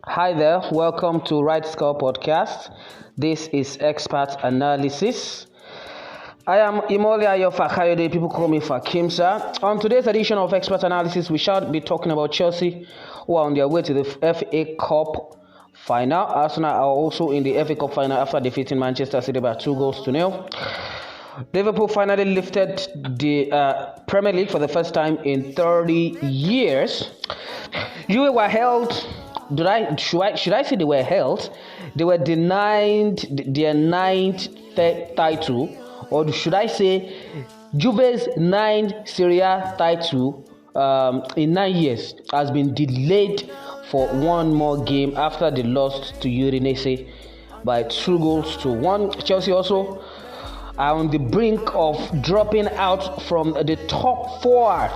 Hi there, welcome to Right Score Podcast. This is Expert Analysis. I am Imole Ayo Fakayode, people call me Fakimsa. On today's edition of Expert Analysis, we shall be talking about Chelsea, who are on their way to the FA Cup final. Arsenal are also in the FA Cup final after defeating Manchester City by 2-0. Liverpool finally lifted the Premier League for the first time in 30 years. You were held. Should I say they were held? They were denied their ninth title, or should I say, Juve's ninth Serie A title in 9 years has been delayed for one more game after they lost to Udinese by 2-1. Chelsea also are on the brink of dropping out from the top four.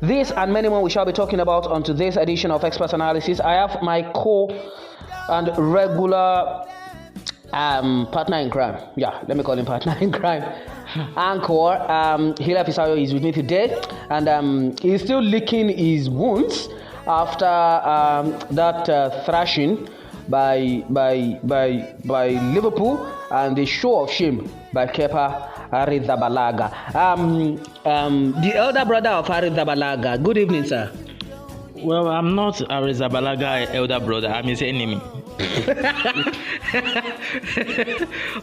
This and many more we shall be talking about on today's edition of Expert Analysis. I have my and regular partner in crime. Yeah, let me call him partner in crime. Anchor, Hila Fisayo is with me today, and he's still licking his wounds after that thrashing by Liverpool and the show of shame by Kepa Arrizabalaga. The elder brother of Arrizabalaga. Good evening, sir. Well, I'm not Arrizabalaga elder brother. I'm his enemy.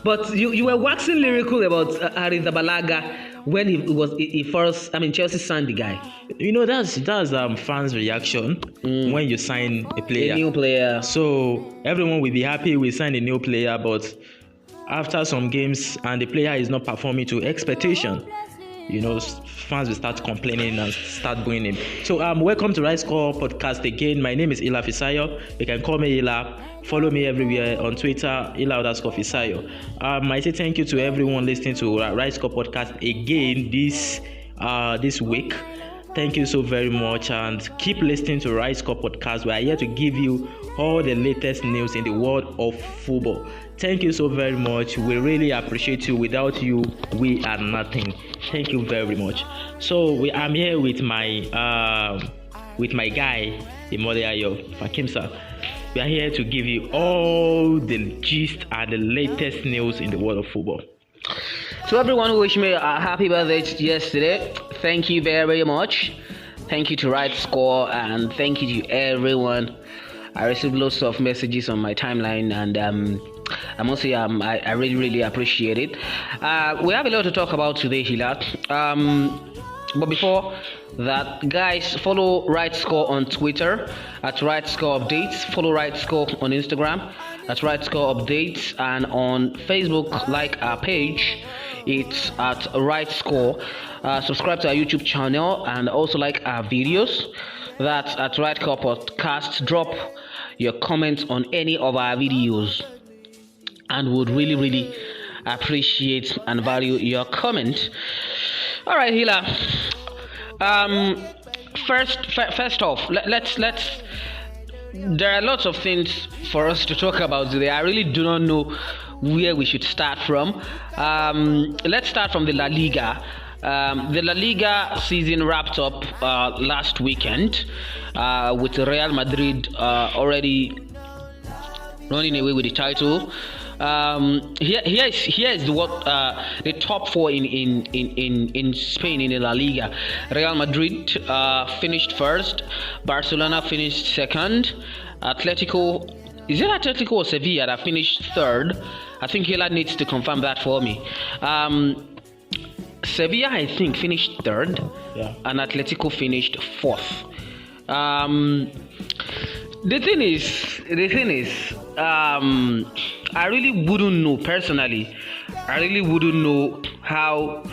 But you were waxing lyrical about Arrizabalaga when he first. Chelsea signed the guy. You know, that's fans' reaction when you sign a player. A new player. So everyone will be happy we signed a new player, but after some games and the player is not performing to expectation, you know, fans will start complaining and start booing him. So welcome to Right Score Podcast again. My name is Ila Fisayo. You can call me Ila. Follow me everywhere on Twitter, Ila_Fisayo. I say thank you to everyone listening to Right Score Podcast again this week. Thank you so very much, and keep listening to Right Score Podcast. We are here to give you all the latest news in the world of football. Thank you so very much. We really appreciate you. Without you, we are nothing. Thank you very much. So I'm here with my guy, Imole Ayo Fakimsa. We are here to give you all the gist and the latest news in the world of football. To everyone who wished me a happy birthday yesterday, thank you very, very much. Thank you to Right Score, and thank you to everyone. I received lots of messages on my timeline, and I must say I really, really appreciate it. We have a lot to talk about today, Hilat. But before that, guys, follow Right Score on Twitter at Right Score Updates. Follow Right Score on Instagram at Right Score Updates, and on Facebook, like our page. It's at Right Score. Subscribe to our YouTube channel and also like our videos. That's at Right Score Podcast. Drop your comments on any of our videos, and would really, really appreciate and value your comment. All right, Hila. First off, let's. There are lots of things for us to talk about today. I really do not know where we should start from. Let's start from the La Liga. The La Liga season wrapped up last weekend with Real Madrid already running away with the title. Here is the top four in Spain in the La Liga. Real Madrid finished first. Barcelona finished second. Is it Atletico or Sevilla that finished third? I think Hila needs to confirm that for me. Sevilla, I think, finished third, and Atletico finished fourth. The thing is, I really wouldn't know personally. I really wouldn't know how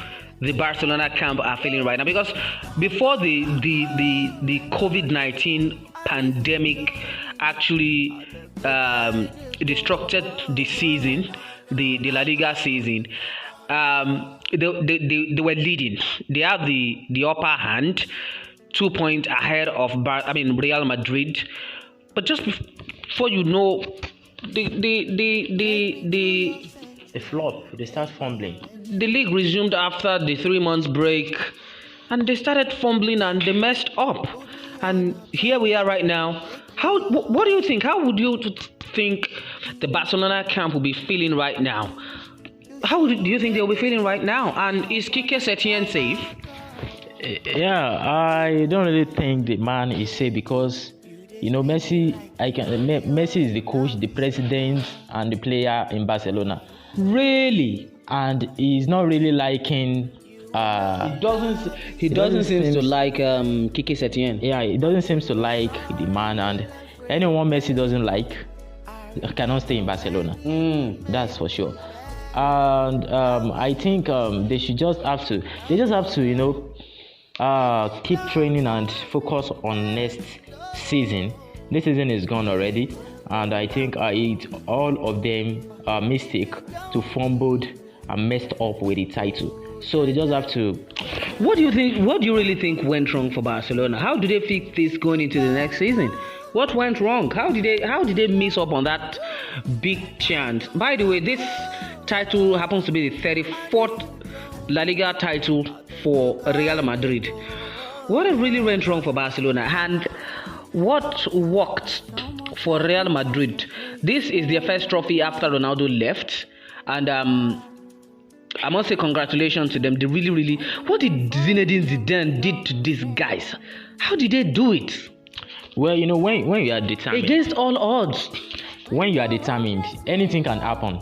the Barcelona camp are feeling right now, because before the COVID-19 pandemic actually destructed the season, the La Liga season, they were leading. They have the upper hand, 2 points ahead of Real Madrid. But just before you know, They flop. They start fumbling. the league resumed after the 3 months break, and they started fumbling and they messed up. And here we are right now. What do you think? How would you think the Barcelona camp will be feeling right now? How do you think they'll be feeling right now? And is Kike Setien safe? Yeah, I don't really think the man is safe because Messi. Messi is the coach, the president, and the player in Barcelona, Really? and he's not really liking. He doesn't seem to like Kike Setien. Yeah, he doesn't seem to like the man, and anyone Messi doesn't like cannot stay in Barcelona. That's for sure. And I think they just have to keep training and focus on next season. This season is gone already, and I think all of them mistake to fumbled and messed up with the title. So they just have to. What do you think? What do you really think went wrong for Barcelona? How do they fix this going into the next season? What went wrong? How did they miss up on that big chance? By the way, this title happens to be the 34th La Liga title for Real Madrid. What really went wrong for Barcelona, and what worked for Real Madrid? This is their first trophy after Ronaldo left, and I must say congratulations to them. They really. What did Zinedine Zidane did to these guys? How did they do it? Well, when you are determined Against all odds. when you are determined, anything can happen.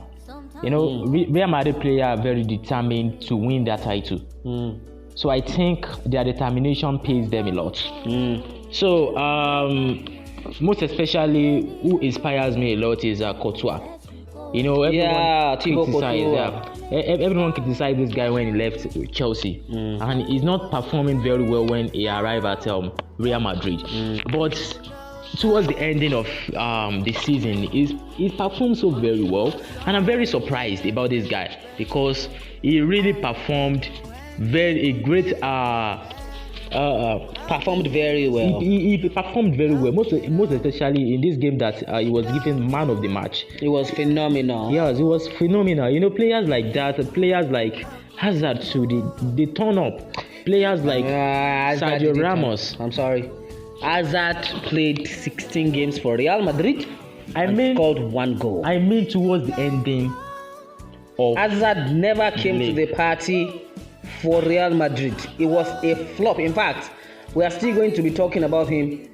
Real Madrid players are very determined to win that title. So I think their determination pays them a lot. So most especially, who inspires me a lot is Courtois. Everyone criticized this guy when he left Chelsea, and he's not performing very well when he arrived at Real Madrid. But towards the ending of the season, he performed so very well, and I'm very surprised about this guy because he really performed Performed very well. He performed very well, most especially in this game that he was given man of the match. It was phenomenal. Yes, it was phenomenal. Players like that, players like Hazard too, they turn up. Players like Sergio Ramos. I'm sorry. Hazard played 16 games for Real Madrid and scored 1 goal. I mean towards the ending of Hazard never came to the party for Real Madrid. It was a flop. In fact, we are still going to be talking about him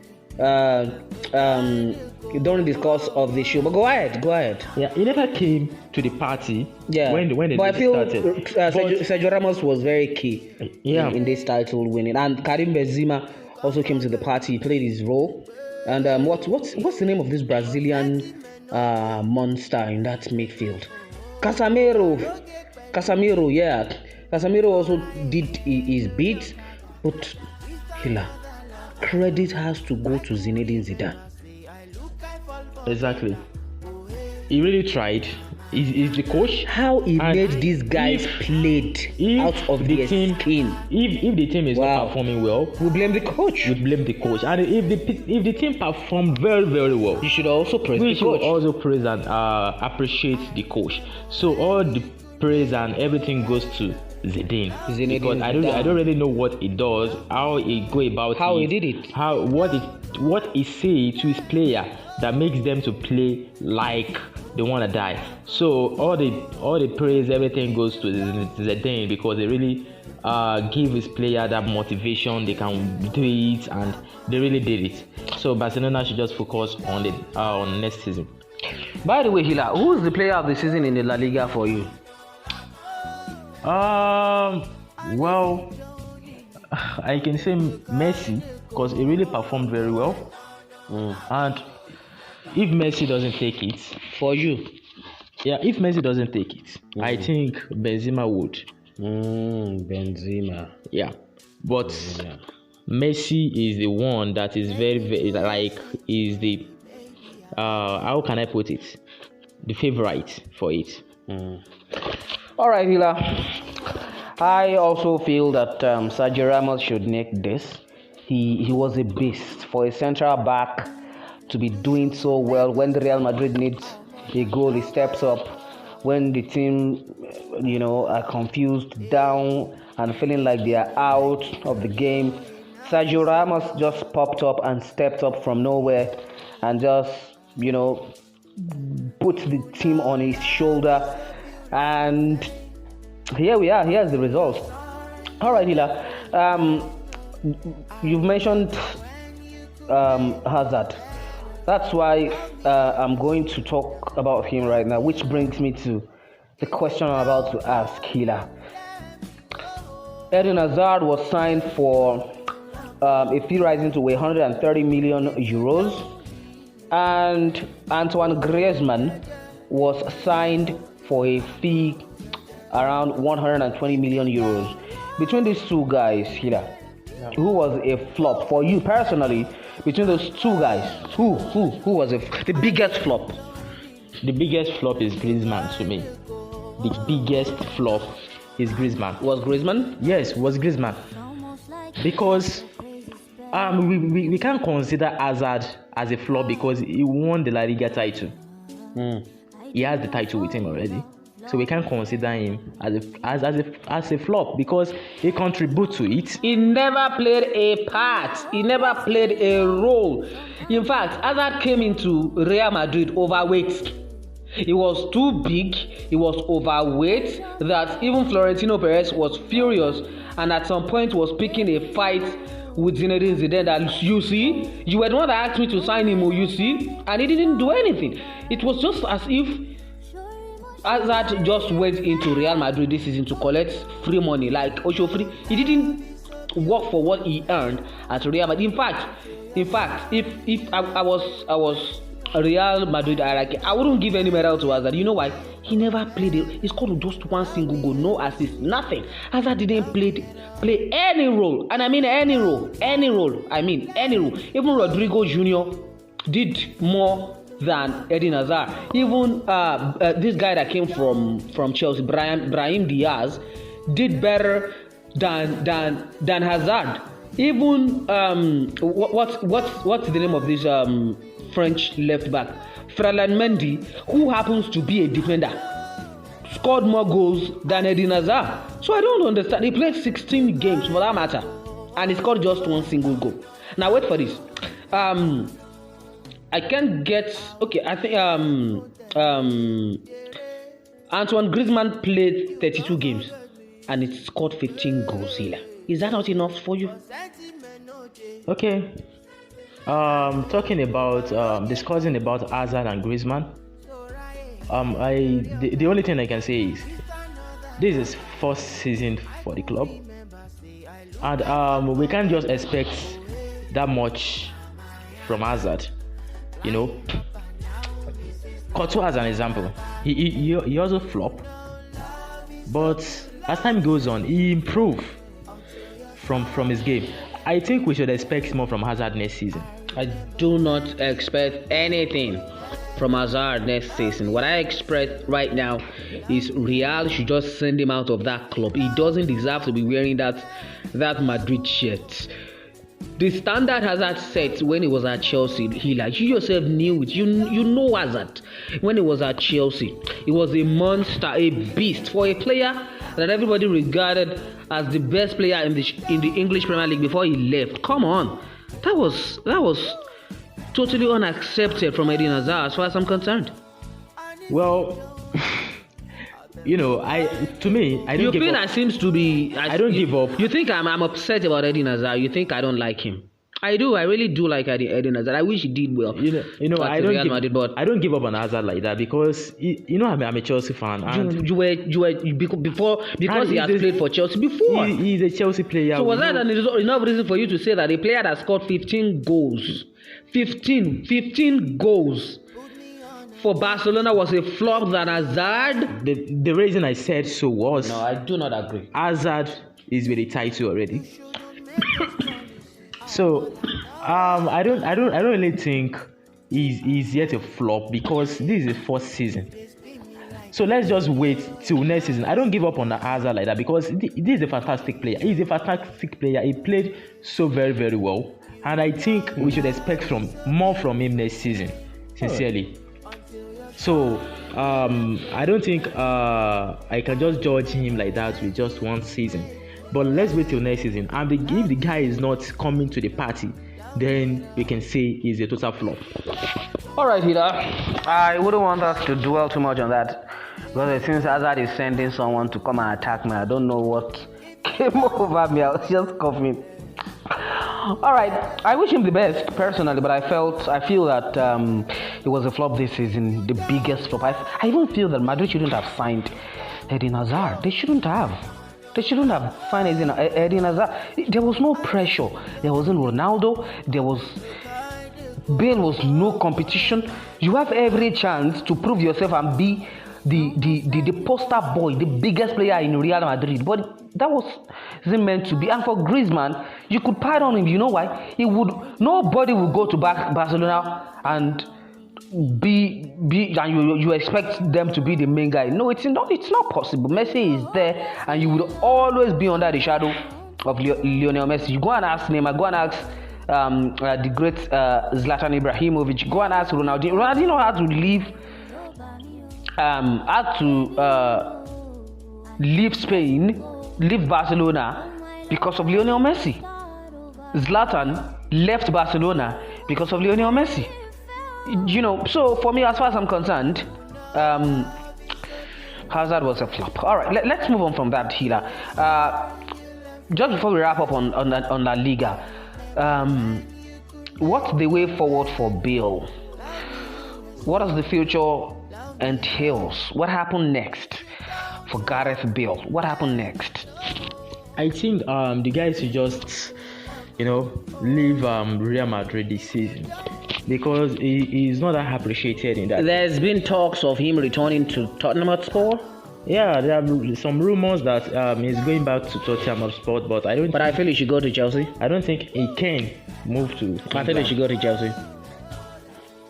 during the course of the show. But go ahead. Yeah, he never came to the party. Yeah. When but I feel started. Sergio Ramos was very key. Yeah. In this title winning, and Karim Benzema also came to the party. He played his role. And what's the name of this Brazilian monster in that midfield? Casemiro. Yeah. Casemiro also did his bit, but credit has to go to Zinedine Zidane. Exactly. He really tried. He's the coach. How he made these guys played out of their skin. If the team is not performing well, we blame the coach. And if the team performed very, very well, you should also praise the coach. We should also praise and appreciate the coach. So all the praise and everything goes to Zidane because I don't really know what he does, how he go about how he did it, what he say to his player that makes them to play like they want to die. So all the praise, everything goes to Zidane because they really give his player that motivation. They can do it, and they really did it. So Barcelona should just focus on next season. By the way, Hila, who is the player of the season in the La Liga for you? Well, I can say Messi because he really performed very well. And if Messi doesn't take it, for you, if Messi doesn't take it, I think Benzema would. Benzema. Yeah, but Messi is the one that is very, very is the how can I put it? The favorite for it. All right, Hila. I also feel that Sergio Ramos should nick this. He was a beast for a central back to be doing so well. When the Real Madrid needs a goal, he steps up. When the team, are confused, down, and feeling like they are out of the game, Sergio Ramos just popped up and stepped up from nowhere and just, put the team on his shoulder. And here we are. Here's the result. All right, Hila. You've mentioned Hazard. That's why I'm going to talk about him right now, which brings me to the question I'm about to ask, Hila. Eden Hazard was signed for a fee rising to 130 million euros, and Antoine Griezmann was signed for a fee around 120 million euros. Between these two guys, Hila, who was a flop for you personally? Between those two guys, who was the biggest flop? The biggest flop is Griezmann to me. The biggest flop is Griezmann. Was Griezmann? Yes, was Griezmann. Because we can't consider Hazard as a flop because he won the La Liga title. He has the title with him already. So we can't consider him as a flop because he contributes to it. He never played a part. He never played a role. In fact, Hazard came into Real Madrid overweight. He was too big. He was overweight that even Florentino Perez was furious and at some point was picking a fight with Zinedine Zidane that, you see, you were the one that asked me to sign him, you see, and he didn't do anything. It was just as if Hazard just went into Real Madrid this season to collect free money, like Osho free. He didn't work for what he earned at Real Madrid. In fact, if I was Real Madrid, I wouldn't give any medal to Hazard. You know why? He never played it. He scored just one single goal, no assist, nothing. Hazard didn't play any role, and I mean any role. I mean any role. Even Rodrigo Jr. did more than Eden Hazard. Even this guy that came from Chelsea, Brahim Diaz, did better than Hazard. Even what's the name of this French left back, Ferland Mendy, who happens to be a defender, scored more goals than Eden Hazard. So I don't understand. He played 16 games for that matter, and he scored just one single goal. Now wait for this. I can't get. Okay, I think Antoine Griezmann played 32 games and he scored 15 goals. Is that not enough for you? Okay. Talking about discussing about Hazard and Griezmann. The only thing I can say is this is his first season for the club, and we can't just expect that much from Hazard. You know, Courtois as an example, he also flopped, but as time goes on, he improved from his game. I think we should expect more from Hazard next season. I do not expect anything from Hazard next season. What I expect right now is Real should just send him out of that club. He doesn't deserve to be wearing that Madrid shirt. The standard Hazard set when he was at Chelsea, you yourself knew it. You know Hazard. When he was at Chelsea, he was a monster, a beast for a player that everybody regarded as the best player in the English Premier League before he left. Come on, that was totally unaccepted from Eden Hazard as far as I'm concerned. Well, you know, I don't give up. Seems to be. I don't give up. You think I'm upset about Eden Hazard? You think I don't like him? I do. I really do like Eden Hazard. I wish he did well. I don't give up on Hazard like that because I'm a Chelsea fan. And because he has played for Chelsea before. He's a Chelsea player. So was that enough reason for you to say that a player that scored 15 goals, 15 goals for Barcelona was a flop than Hazard? The reason I said so was... No, I do not agree. Hazard is with a title already. So, I don't really think he's yet a flop because this is the first season. So let's just wait till next season. I don't give up on Hazard like that because this is a fantastic player. He's a fantastic player. He played so very, very well. And I think we should expect more from him next season. Sincerely. So, I don't think I can just judge him like that with just one season. But let's wait till next season. And if the guy is not coming to the party, then we can say he's a total flop. All right, Hida. I wouldn't want us to dwell too much on that because since Hazard is sending someone to come and attack me, I don't know what came over me. I was just coughing. All right, I wish him the best personally, but I feel that it was a flop this season, the biggest flop. I even feel that Madrid shouldn't have signed Eden Hazard. They shouldn't have signed Eden Hazard. There was no pressure. There wasn't Ronaldo. Bale was no competition. You have every chance to prove yourself and be the poster boy, the biggest player in Real Madrid, but that wasn't meant to be. And for Griezmann, you could pardon him. You know why? Nobody would go to Barcelona and you expect them to be the main guy. No, it's not possible. Messi is there, and you would always be under the shadow of Lionel Messi. You go and ask Neymar, go and ask the great Zlatan Ibrahimovic, go and ask Ronaldinho. Ronaldinho had to leave Spain, leave Barcelona because of Lionel Messi. Zlatan left Barcelona because of Lionel Messi. So for me, as far as I'm concerned, Hazard was a flop. All right, let's move on from that, Hila. Just before we wrap up on La Liga, what's the way forward for Bale? What does the future entails? What happened next for Gareth Bale? What happened next? I think the guys should just leave Real Madrid this season because he is not that appreciated in that. There's been talks of him returning to Tottenham Hotspur. Yeah, there are some rumors that he's going back to Tottenham Hotspur, but I don't. But I feel he should go to Chelsea. I don't think he can move to. I feel he should go to Chelsea.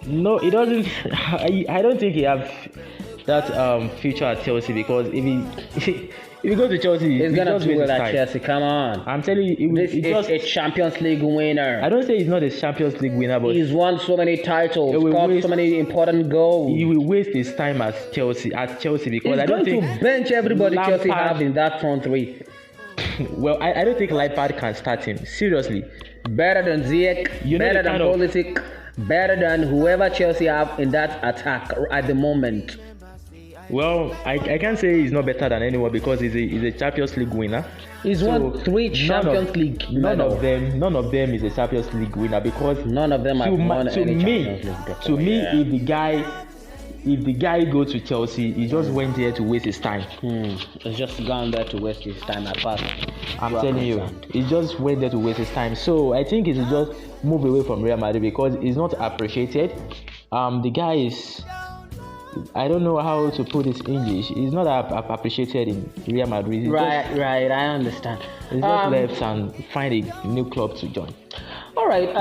No, he doesn't. I don't think he have that future at Chelsea because if he goes to Chelsea, he's gonna do well at Chelsea. Come on, I'm telling you, this is a Champions League winner. I don't say he's not a Champions League winner, but he's won so many titles, scored so many important goals. He will waste his time at Chelsea because he's I don't think to bench everybody Chelsea have in that front three. Well, I don't think Lampard can start him seriously. Better than Ziyech, better than Pulisic, better than whoever Chelsea have in that attack at the moment. Well, I can't say he's not better than anyone because he's a Champions League winner. He's won 3 Champions League. None of them is a Champions League winner because none of them have won any Champions League before. To me, if the guy goes to Chelsea, he just went there to waste his time. He's just gone there to waste his time at first. I'm telling you, he just went there to waste his time. So I think he should just move away from Real Madrid because he's not appreciated. The guy is, I don't know how to put this in English. He's not appreciated in Real Madrid. Right, I understand. He's just left and find a new club to join. All right,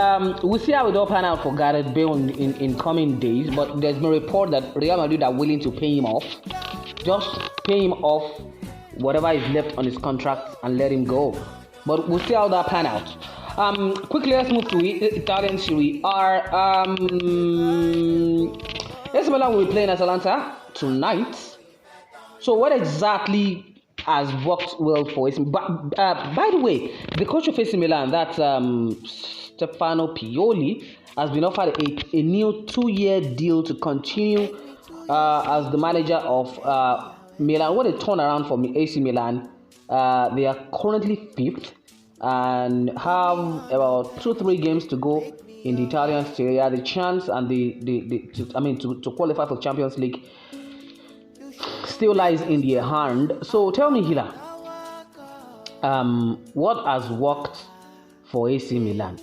we'll see how it all pan out for Gareth Bale in coming days. But there's no report that Real Madrid are willing to pay him off. Just pay him off whatever is left on his contract and let him go. But we'll see how that pan out. Quickly, let's move to Italian Serie A. AC Milan will be playing Atalanta tonight. So what exactly has worked well for AC Milan? By the way, the coach of AC Milan, that's Stefano Pioli, has been offered a new 2-year deal to continue as the manager of Milan. What a turnaround for AC Milan. They are currently 5th and have about 2-3 games to go in the Italian Serie A. The chance and to qualify for Champions League still lies in their hand. So tell me, Hila, what has worked for AC Milan?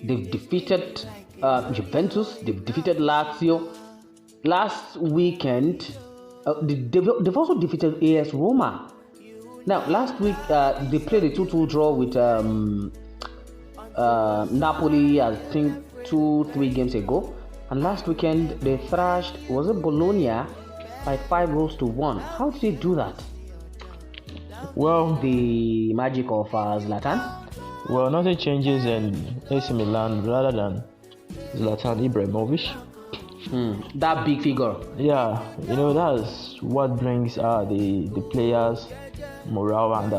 They've defeated Juventus. They've defeated Lazio. Last weekend, they've also defeated AS Roma. Now, last week they played a 2-2 draw with Napoli, I think 2-3 games ago, and last weekend they thrashed, was it Bologna, by 5-1. How did they do that? Well, the magic of Zlatan. Well, nothing changes in AC Milan rather than Zlatan Ibrahimovic. That big figure. Yeah, that's what brings the players morale and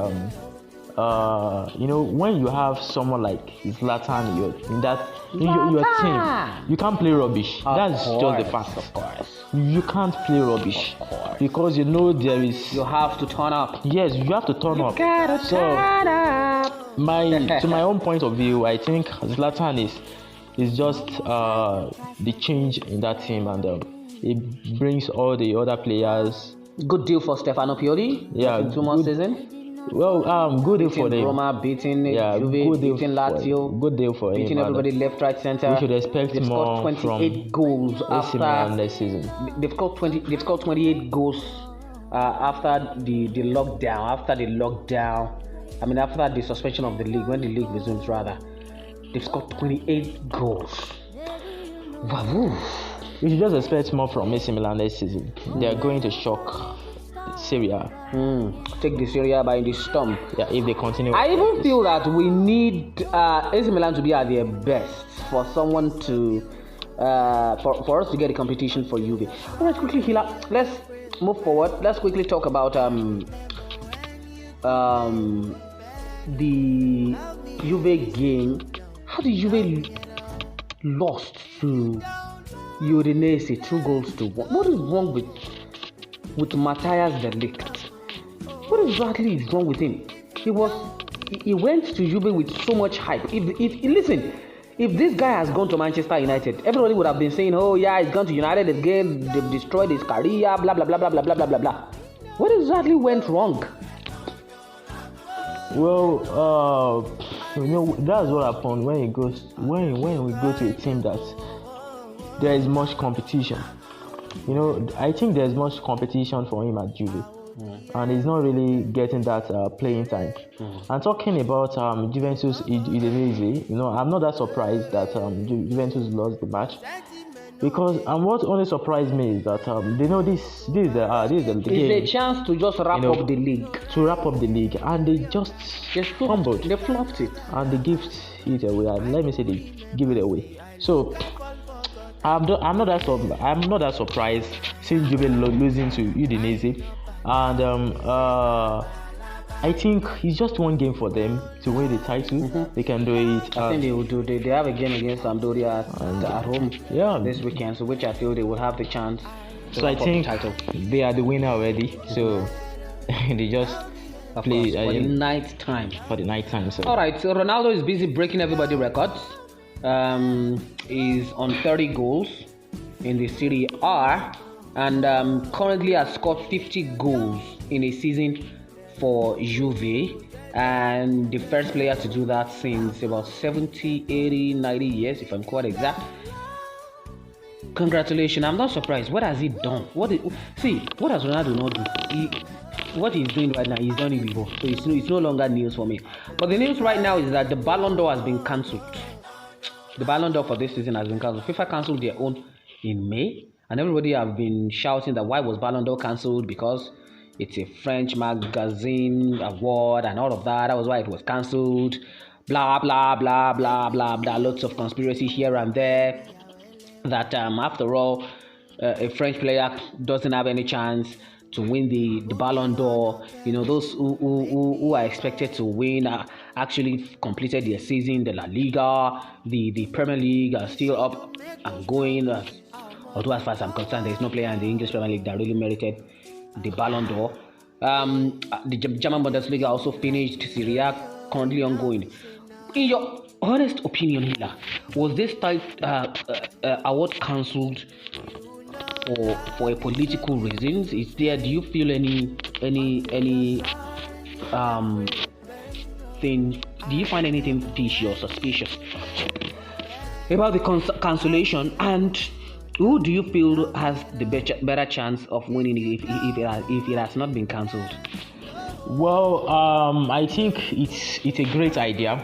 when you have someone like Zlatan in your team, you can't play rubbish. That's just the fact. Of course. You can't play rubbish because there is. You have to turn up. Yes, you have to turn up. Gotta turn up. To my own point of view, I think Zlatan is just the change in that team, and it brings all the other players. Good deal for Stefano Pioli. Yeah, 2 months season. Well, good deal for them. Roma, beating Juve, beating Lazio. Good deal for him. Beating everybody left, right, center. We should expect They've more scored 28 from goals AC Milan this season. They've scored 28 goals after the lockdown. After the suspension of the league, when the league resumes rather. They've scored 28 goals. Wow. We should just expect more from AC Milan this season. They are going to shock Serie A. Take the Serie A by the stump. Yeah, if they continue. I even feel that we need AC Milan to be at their best for someone to for us to get a competition for Juve. All right, quickly, Hila. Let's move forward. Let's quickly talk about the Juve game. How did Juve lost to Udinese 2-1? What is wrong with Matthias de Ligt? What exactly is wrong with him? He went to Juve with so much hype. If this guy has gone to Manchester United, everybody would have been saying, "Oh yeah, he's gone to United again. They've destroyed his career." Blah blah blah blah blah blah blah blah blah. What exactly went wrong? Well, that's what happened when we go to a team that there is much competition. I think there's much competition for him at Juve, and he's not really getting that playing time. And talking about Juventus Udinese, I'm not that surprised that Juventus lost the match, because what only surprised me is that they know this is the game. It's a chance to just wrap up the league. To wrap up the league, and they just fumbled. They flopped it, and they gave it away. And let me say they give it away. So I'm not that surprised seeing Juve losing to Udinese, and I think it's just one game for them to win the title. They can do it. I think they will do. They have a game against Sampdoria at home this weekend, so which I feel they will have the chance. So I think they are the winner already. So they just play for the night time. So. All right. So Ronaldo is busy breaking everybody's records. Is on 30 goals in the Serie A, and currently has scored 50 goals in a season for Juve, and the first player to do that since about 70, 80, 90 years, if I'm quite exact. Congratulations. I'm not surprised. What has he done? What has Ronaldo not do? What he's doing right now, he's done it before, so it's no longer news for me. But the news right now is that the Ballon d'Or has been cancelled. The Ballon d'Or for this season has been cancelled. FIFA cancelled their own in May, and everybody have been shouting that why was Ballon d'Or cancelled, because it's a French magazine award and all of that. That was why it was cancelled. Blah blah blah blah blah blah. Lots of conspiracy here and there. That after all, a French player doesn't have any chance to win the Ballon d'Or. Those who are expected to win actually completed their season. The La Liga, the Premier League are still up and going. Although as far as I'm concerned, there is no player in the English Premier League that really merited the Ballon d'Or. The German Bundesliga also finished. Serie A currently ongoing. In your honest opinion, Hila, was this type award cancelled for a political reasons? Do you feel any thing? Do you find anything fishy or suspicious about the cancellation? And who do you feel has the better chance of winning if it has not been cancelled? Well, I think it's a great idea.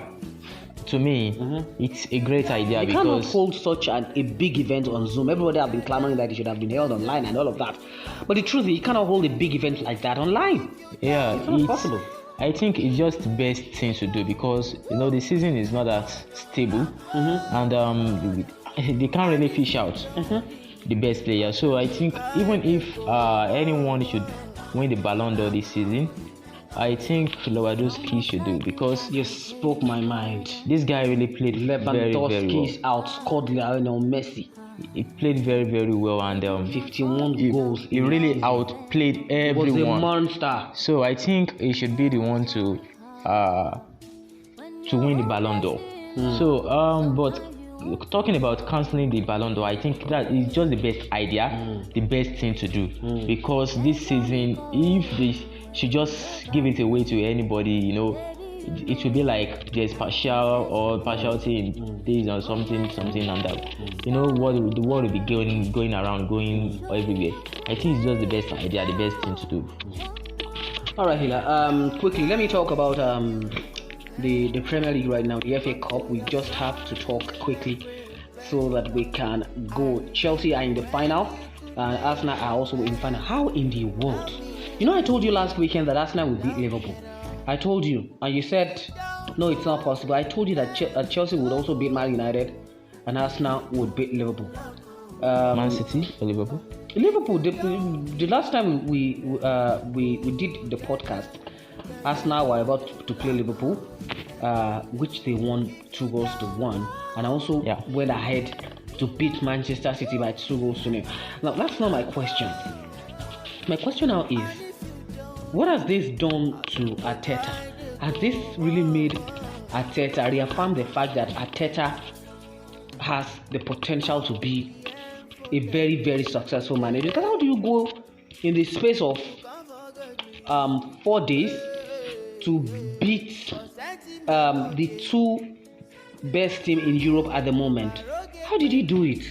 To me, it's a great idea you because cannot hold such a big event on Zoom. Everybody have been clamoring that it should have been held online and all of that. But the truth is, you cannot hold a big event like that online. Yeah, it's not possible. I think it's just the best thing to do because the season is not that stable, and they can't really fish out the best player. So I think even if anyone should win the Ballon d'Or this season, I think Lewandowski should do, because You spoke my mind. this guy really played very, very well. Lewandowski outscored Lionel Messi. He played very, very well, and 51 goals. He really outplayed everyone. He was a monster. So I think he should be the one to win the Ballon d'Or. So but talking about cancelling the Ballon d'Or, I think that is just the best idea, the best thing to do, because this season, if they should just give it away to anybody, it will be like there's partiality in this or something and that. The world will be going around, going everywhere. I think it's just the best idea, the best thing to do. All right, Hila. Quickly, let me talk about the Premier League right now, the FA Cup. We just have to talk quickly so that we can go. Chelsea are in the final, and Arsenal are also in the final. How in the world? I told you last weekend that Arsenal would beat Liverpool. I told you, and you said, no, it's not possible. I told you that Chelsea would also beat Man United, and Arsenal would beat Liverpool. Man City or Liverpool? Liverpool. The last time we did the podcast, Arsenal were about to play Liverpool, which they won 2-1, and I also went ahead to beat Manchester City by 2-0. Now, that's not my question. My question now is, what has this done to Arteta? Has this really made Arteta reaffirm the fact that Arteta has the potential to be a very, very successful manager? Because how do you go in the space of 4 days to beat the two best team in Europe at the moment? How did he do it?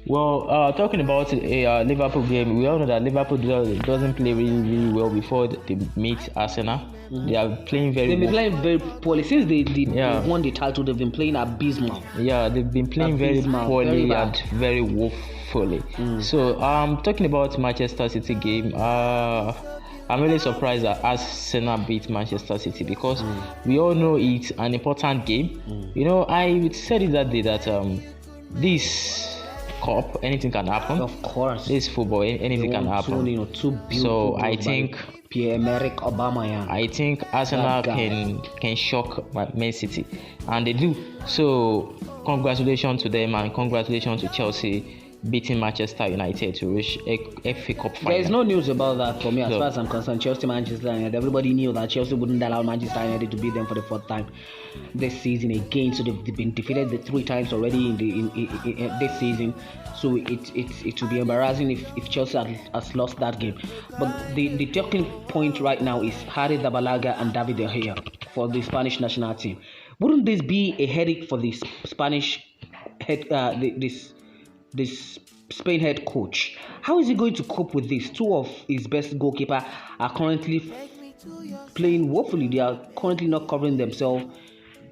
Well, talking about a Liverpool game, we all know that Liverpool doesn't play really, really well before they meet Arsenal. They are playing very. They've been playing very poorly since they won the title. They've been playing abysmal. Yeah, they've been playing very poorly and very woefully. So, talking about Manchester City game, I'm really surprised that Arsenal beat Manchester City, because we all know it's an important game. I said it that day that this cup, anything can happen. Of course, this football, anything can happen. So I think Pierre-Emerick Aubameyang. I think Arsenal can shock Man City, and they do. So congratulations to them, and congratulations to Chelsea beating Manchester United to reach FA Cup final. There is no news about that for me as far as I'm concerned. Manchester United, everybody knew that Chelsea wouldn't allow Manchester United to beat them for the 4th time this season again. So they've been defeated the 3 times already in this season. So it will be embarrassing if Chelsea has lost that game. But the talking point right now is Harry Zabalaga and David De Gea for the Spanish national team. Wouldn't this be a headache for the Spanish head? This Spain head coach? How is he going to cope with this? 2 of his best goalkeepers are currently playing woefully. They are currently not covering themselves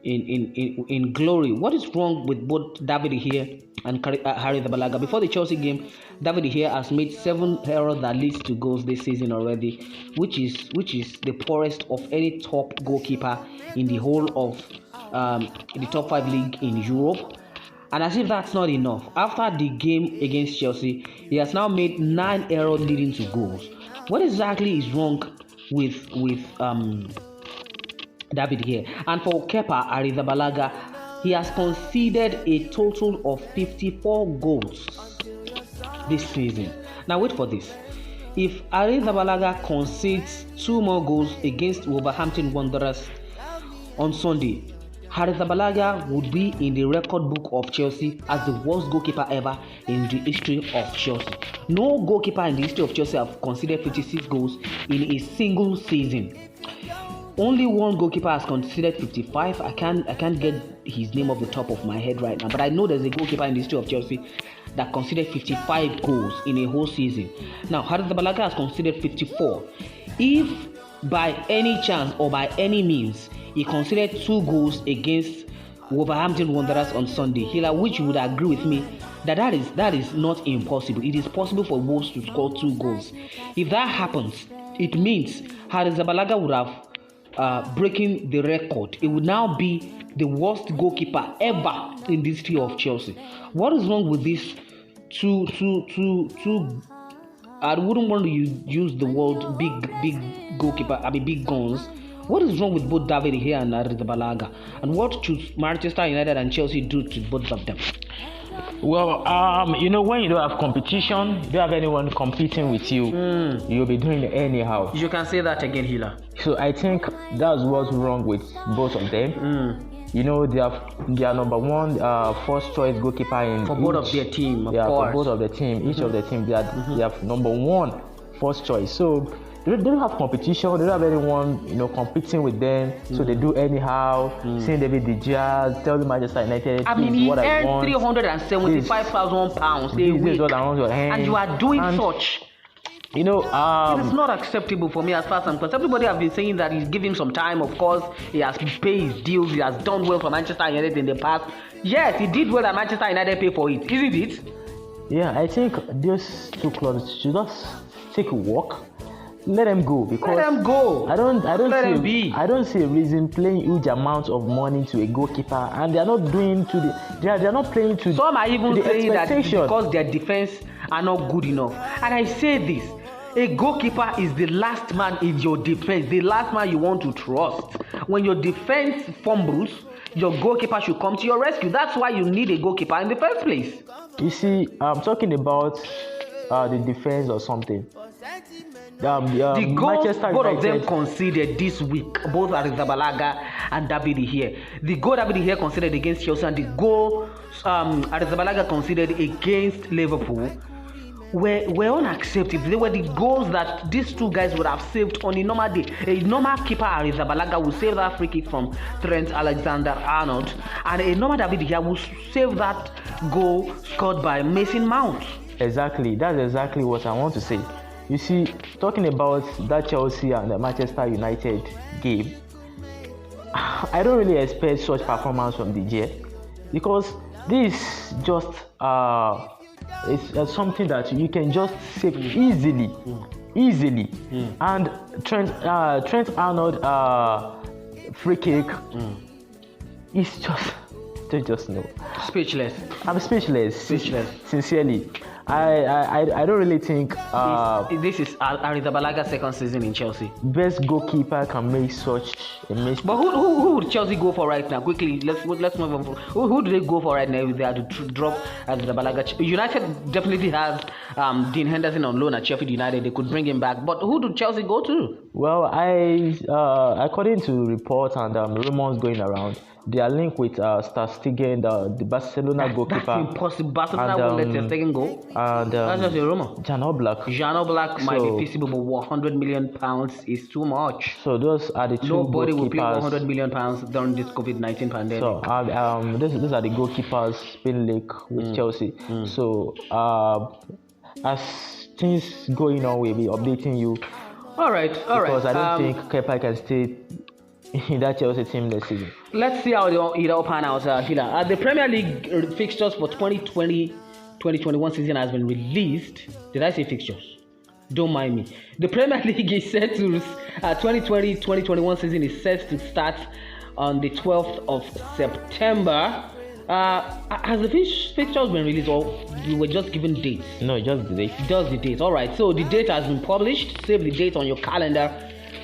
in glory. What is wrong with both David De Gea and Harry Zabalaga? Before the Chelsea game, David De Gea has made 7 errors that leads to goals this season already, which is the poorest of any top goalkeeper in the whole of the top 5 league in Europe. And as if that's not enough, after the game against Chelsea, he has now made 9 errors leading to goals. What exactly is wrong with David Gea? And for Kepa Arrizabalaga, he has conceded a total of 54 goals this season. Now wait for this. If Arrizabalaga concedes 2 more goals against Wolverhampton Wanderers on Sunday, Arrizabalaga would be in the record book of Chelsea as the worst goalkeeper ever in the history of Chelsea. No goalkeeper in the history of Chelsea have conceded 56 goals in a single season. Only one goalkeeper has conceded 55. I can't get his name off the top of my head right now, but I know there's a goalkeeper in the history of Chelsea that conceded 55 goals in a whole season. Now, Arrizabalaga has conceded 54. If by any chance or by any means he conceded 2 goals against Wolverhampton Wanderers on Sunday, which you would agree with me that is not impossible. It is possible for Wolves to score 2 goals. If that happens, it means Arrizabalaga would have breaking the record. It would now be the worst goalkeeper ever in the history of Chelsea. What is wrong with these two I wouldn't want to use the word big goalkeeper. Big guns. What is wrong with both David here and Arrizabalaga? And what should Manchester United and Chelsea do to both of them? Well, when you don't have competition, you don't have anyone competing with you, you'll be doing it anyhow. You can say that again, Hila. So I think that's what's wrong with both of them. They are number one first choice goalkeeper in for both of their team. For both of the team, each of the team they have number one first choice. So they don't have competition. They don't have anyone competing with them. So they do anyhow. Seeing David De Gea, telling Manchester United, he earned £375,000. This is what I want your hand. And you are doing such. It is not acceptable for me as far as I'm concerned. Everybody have been saying that he's giving some time. Of course, he has paid his deals. He has done well for Manchester United in the past. Yes, he did well that Manchester United pay for it. Isn't it? Yeah, I think those two clubs should just take a walk. Let them go because let them go. I don't see a reason paying huge amounts of money to a goalkeeper and they are not doing they are not playing to. Some are even saying that because their defense are not good enough. And I say this. A goalkeeper is the last man in your defense, the last man you want to trust. When your defense fumbles, your goalkeeper should come to your rescue. That's why you need a goalkeeper in the first place. You see, I'm talking about the defense or something. The goals both of them conceded this week, both Arrizabalaga and David De Gea. The goal David De Gea conceded against Chelsea and the goal Arrizabalaga conceded against Liverpool were unacceptable. They were the goals that these two guys would have saved on a normal day. A normal keeper, Arrizabalaga, will save that free kick from Trent Alexander-Arnold, and a normal David De Gea will save that goal scored by Mason Mount. Exactly. That's exactly what I want to say. You see, talking about that Chelsea and the Manchester United game, I don't really expect such performance from De Gea because this just it's something that you can just save easily. And Trent Arnold free kick is just no. Speechless. I'm speechless. Sincerely. I don't really think this is Arrizabalaga second season in Chelsea. Best goalkeeper can make such a mistake. But who would Chelsea go for right now? Quickly, let's move on. Who do they go for right now if they are to drop Arrizabalaga? United definitely has Dean Henderson on loan at Sheffield United. They could bring him back. But who do Chelsea go to? Well, according to reports and rumors going around, they are linked with Ter Stegen, the Barcelona goalkeeper. That's impossible. Barcelona won't let Ter Stegen go. And that's just a rumor. Jan Oblak might be feasible, but £100 million is too much. So those are the two Nobody goalkeepers. will pay £100 million during this COVID-19 pandemic. So these are the goalkeepers being linked with Chelsea. So as things going on, we'll be updating you. All right. Because I don't think Kepa can stay in that Chelsea team this season. Let's see how it all pan out. The Premier League fixtures for 2020-2021 season has been released. Did I say fixtures? Don't mind me. The Premier League is set to 2020-2021 season is set to start on the 12th of September. Has the fixtures been released or you were just given dates? No, just the date. Just the date. All right. So the date has been published. Save the date on your calendar.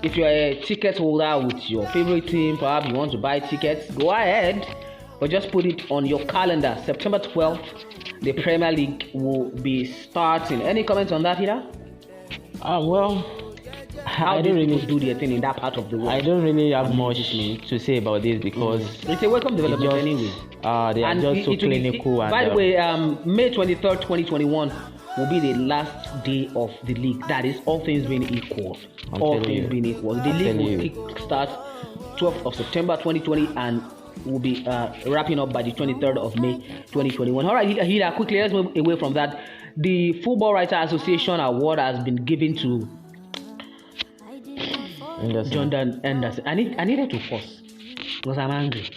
If you're a ticket holder with your favorite team, perhaps you want to buy tickets, go ahead. But just put it on your calendar. September 12th, the Premier League will be starting. Any comments on that, Hida? How do people do their thing in that part of the world? I don't really have much to say about this because it's a welcome development anyway. They are just so clinical. By the way, May 23rd, 2021 will be the last day of the league. That is, all things being equal. The league will kick-start 12th of September 2020 and will be wrapping up by the 23rd of May 2021. All right, Hida, quickly, let's move away from that. The Football Writer Association Award has been given to Jordan Anderson. I needed to pause because I'm angry.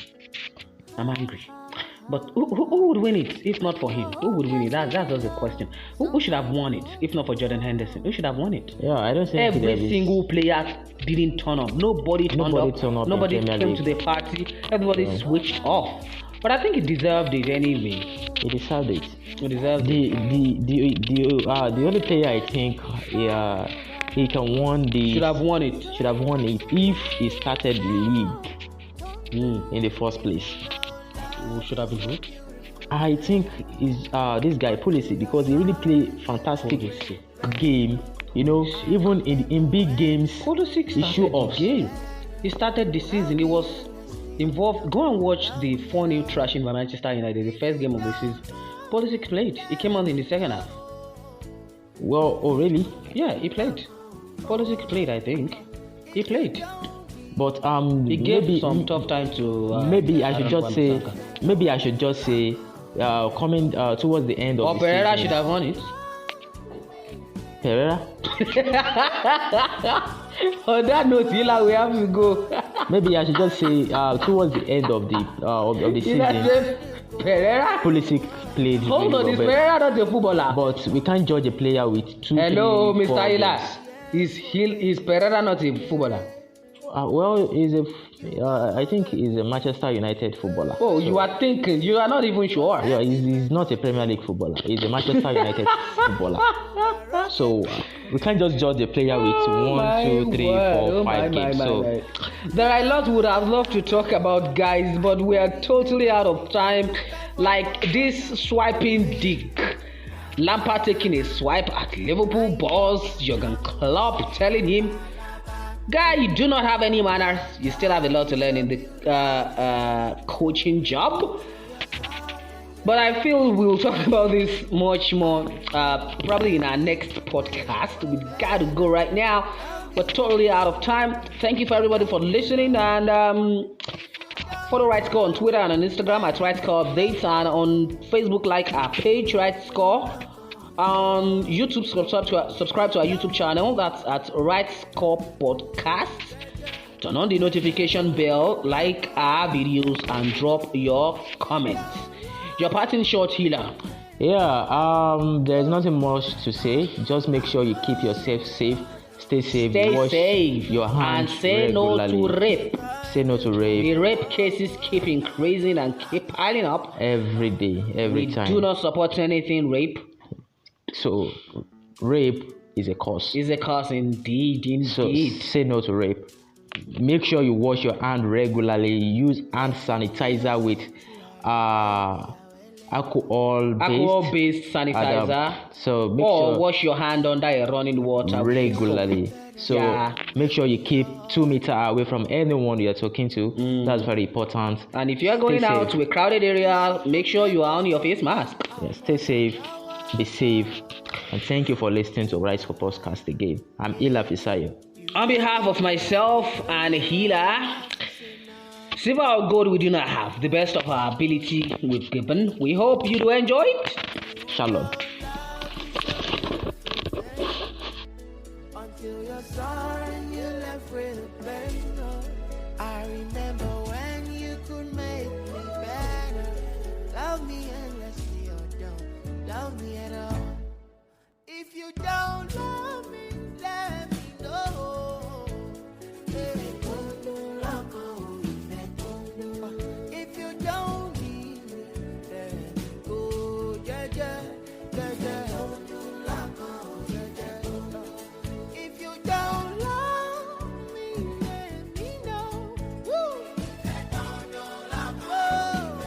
But who would win it if not for him? Who would win it? That's just the question. Who should have won it if not for Jordan Henderson? Who should have won it? Yeah, I don't think every single player didn't turn up. Nobody turned up. Nobody came to the party. Everybody switched off. But I think he deserved it anyway. He deserved it. He deserved The it. the only player I think he can won the Should have won it. if he started the league in the first place. Who should have been good? I think is this guy Pulisic, because he really played fantastic game. You know, even in big games, Pulisic he started showed the us. game. He started the season. He was involved. Go and watch the 4-0 thrashing by Manchester United, the first game of the season. Pulisic played. He came on in the second half. Well, oh really? Yeah, he played. Pulisic played, I think. He played. But He gave some tough time to. Maybe I should just say. Coming towards the end of the Pereira season, should have won it. Pereira. On that note, Hila, we have to go. Maybe I should just say towards the end of the season, Pereira. Pulisic played. Hold on, really is well, Pereira not a footballer? but we can't judge a player with two. Hello, 3, Mr. 4 Hila. games. Is Pereira not a footballer? Well, I think he's a Manchester United footballer. Oh, you are thinking. You are not even sure. Yeah, he's not a Premier League footballer. He's a Manchester United footballer. So we can't just judge a player with 1, 2, 3, 4, 5 games. So there are a lot we would have loved to talk about, guys, but we are totally out of time. Like this swiping dick. Lampard taking a swipe at Liverpool boss Jurgen Klopp, telling him, guy, you do not have any manners. You still have a lot to learn in the coaching job. But I feel we will talk about this much more probably in our next podcast. We got to go right now. We're totally out of time. Thank you for everybody for listening, and follow Right Score on Twitter and on Instagram at Right Score Updates, and on Facebook like our page Right Score. On YouTube, subscribe to our YouTube channel. That's at Right Score Podcast. Turn on the notification bell, like our videos, and drop your comments. Your parting shot, Healer. Yeah, there's nothing much to say. Just make sure you keep yourself safe. Stay safe. Stay safe. Your hands and say regularly. no to rape. Say no to rape. The rape cases keep increasing and keep piling up. Every day, every time. We do not support anything rape. So, rape is a cause. Is a cause indeed. So, say no to rape. Make sure you wash your hand regularly. Use hand sanitizer with alcohol-based sanitizer. So make or sure wash your hand under a running water regularly. So make sure you keep 2 meters away from anyone you're talking to. That's very important. And if you're going out to a crowded area, make sure you are on your face mask. Yeah, stay safe, be safe, and thank you for listening to Rise for Podcast again. I'm Ila Fisayo. On behalf of myself and Hila, silver or gold we do not have. The best of our ability we've given. We hope you do enjoy it. Shalom. Until you're sorry and you're left with a